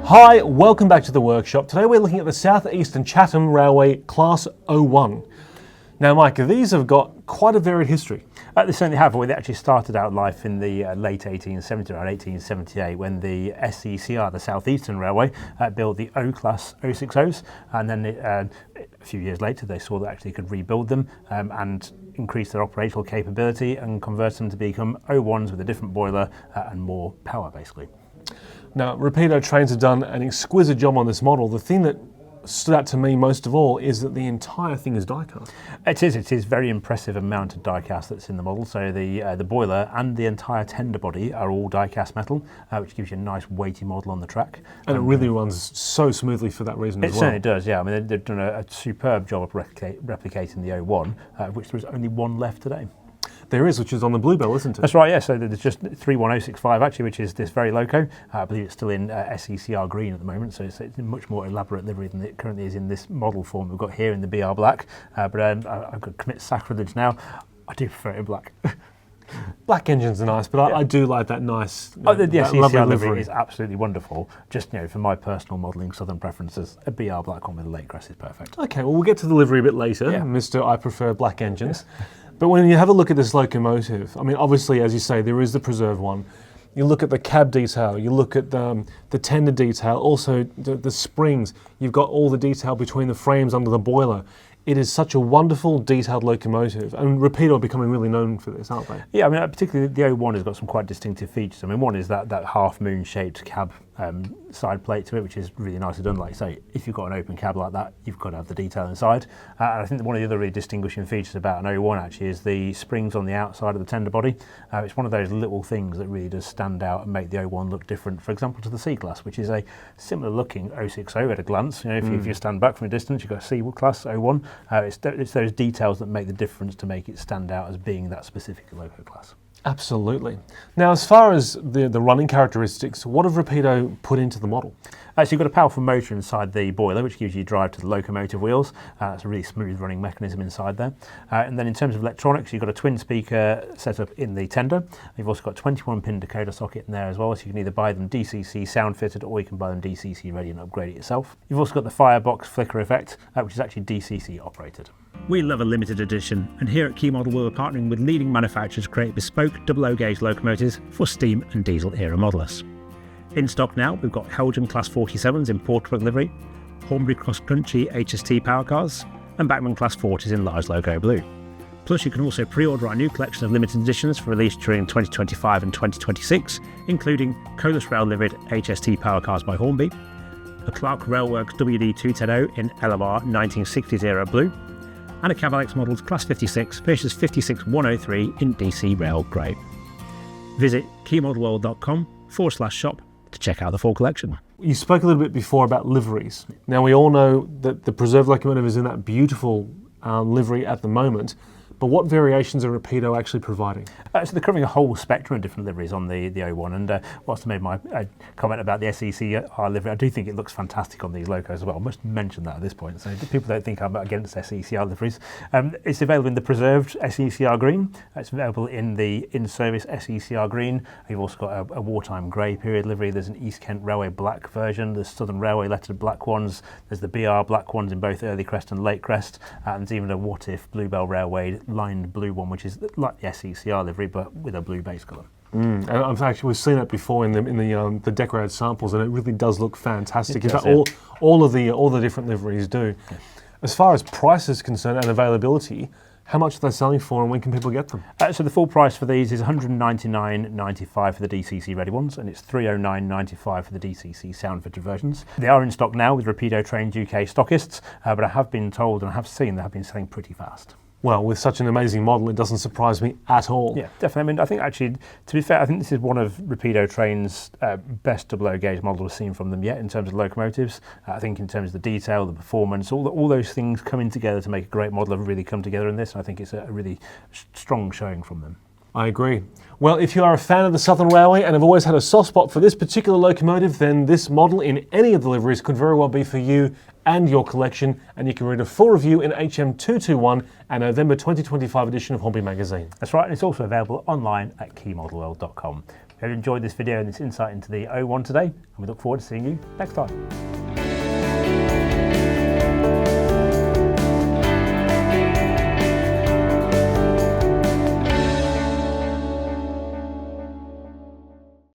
Hi, welcome back to the workshop. Today we're looking at the South Eastern Chatham Railway Class 01. Now Mike, these have got quite a varied history. They certainly have. Well, they actually started out life in the late 1870s, around 1878, when the SECR, the South Eastern Railway, built the O-Class 060s, and then a few years later they saw that actually could rebuild them and increase their operational capability and convert them to become O1s with a different boiler and more power, basically. Now, Rapido trains have done an exquisite job on this model. The thing that stood out to me most of all is that the entire thing is die-cast. It is very impressive amount of die-cast that's in the model. So the boiler and the entire tender body are all die-cast metal, which gives you a nice weighty model on the track. And it really runs so smoothly for that reason as well. It certainly does, yeah. I mean, they've done a superb job of replicating the O1, which there is only one left today. There is, which is on the Bluebell, isn't it? That's right, yeah. So there's just 31065 actually, which is this very loco. I believe it's still in SECR green at the moment, so it's a much more elaborate livery than it currently is in this model form we've got here in the BR black. But I've got to commit sacrilege now. I do prefer it in black. Black engines are nice, but I do like that nice, the SECR livery. Livery is absolutely wonderful. Just, for my personal modelling southern preferences, a BR black one with a late crest is perfect. Okay, well, we'll get to the livery a bit later, Mr. I prefer black engines. Yeah. But when you have a look at this locomotive, I mean, obviously, as you say, there is the preserved one. You look at the cab detail, you look at the tender detail, also the springs. You've got all the detail between the frames under the boiler. It is such a wonderful, detailed locomotive, and Rapido are becoming really known for this, aren't they? Yeah, I mean, particularly the O1 has got some quite distinctive features. I mean, one is that half-moon-shaped cab side plate to it, which is really nicely done. Like, say, if you've got an open cab like that, you've got to have the detail inside. And I think one of the other really distinguishing features about an O1 actually is the springs on the outside of the tender body. It's one of those little things that really does stand out and make the O1 look different, for example, to the C-Class, which is a similar-looking 060 at a glance. If you stand back from a distance, you've got a C-Class O1. It's those details that make the difference to make it stand out as being that specific loco class. Absolutely. Now, as far as the running characteristics, what have Rapido put into the model? So you've got a powerful motor inside the boiler, which gives you drive to the locomotive wheels. It's a really smooth running mechanism inside there. And then in terms of electronics, you've got a twin speaker setup in the tender. You've also got a 21-pin decoder socket in there as well, so you can either buy them DCC sound fitted or you can buy them DCC ready and upgrade it yourself. You've also got the firebox flicker effect, which is actually DCC operated. We love a limited edition, and here at Key Model we're partnering with leading manufacturers to create bespoke double-O gauge locomotives for steam and diesel era modelers. In stock now, we've got Helgem Class 47s in Portrush livery, Hornbury Cross Country HST power cars, and Bachmann Class 40s in large logo blue. Plus, you can also pre-order our new collection of limited editions for release during 2025 and 2026, including Colas Rail liveried HST power cars by Hornby, a Clark Railworks WD210 in LMR 1960s era blue, and a Cavalex Models Class 56 versus 56103 in DC Rail Grey. Visit keymodelworld.com/shop to check out the full collection. You spoke a little bit before about liveries. Now, we all know that the preserved locomotive is in that beautiful livery at the moment, but what variations are Rapido actually providing? So they're covering a whole spectrum of different liveries on the O1, and whilst I made my comment about the SECR livery, I do think it looks fantastic on these locos as well. I must mention that at this point, so people don't think I'm against SECR liveries. It's available in the preserved SECR green. It's available in the in-service SECR green. You've also got a wartime grey period livery. There's an East Kent Railway black version. There's Southern Railway lettered black ones. There's the BR black ones in both early crest and late crest. And there's even a What If Bluebell Railway lined blue one, which is like the SECR livery but with a blue base colour. And in fact, we've seen that before in the decorated samples, and it really does look fantastic. In fact, all the different liveries do. Yeah. As far as price is concerned and availability, how much are they selling for, and when can people get them? So the full price for these is $199.95 for the DCC ready ones, and it's $309.95 for the DCC sound fitted versions. They are in stock now with Rapido trained UK stockists, but I have been told and I have seen they have been selling pretty fast. Well, with such an amazing model, it doesn't surprise me at all. Yeah, definitely. I mean, I think actually, to be fair, I think this is one of Rapido Train's best double-O gauge models we've seen from them yet in terms of locomotives. I think in terms of the detail, the performance, all those things coming together to make a great model have really come together in this. And I think it's a really strong showing from them. I agree. Well, if you are a fan of the Southern Railway and have always had a soft spot for this particular locomotive, then this model in any of the liveries could very well be for you and your collection, and you can read a full review in HM221 and November 2025 edition of Hornby magazine. That's right, and it's also available online at keymodelworld.com. We hope you enjoyed this video and this insight into the 01 today, and we look forward to seeing you next time.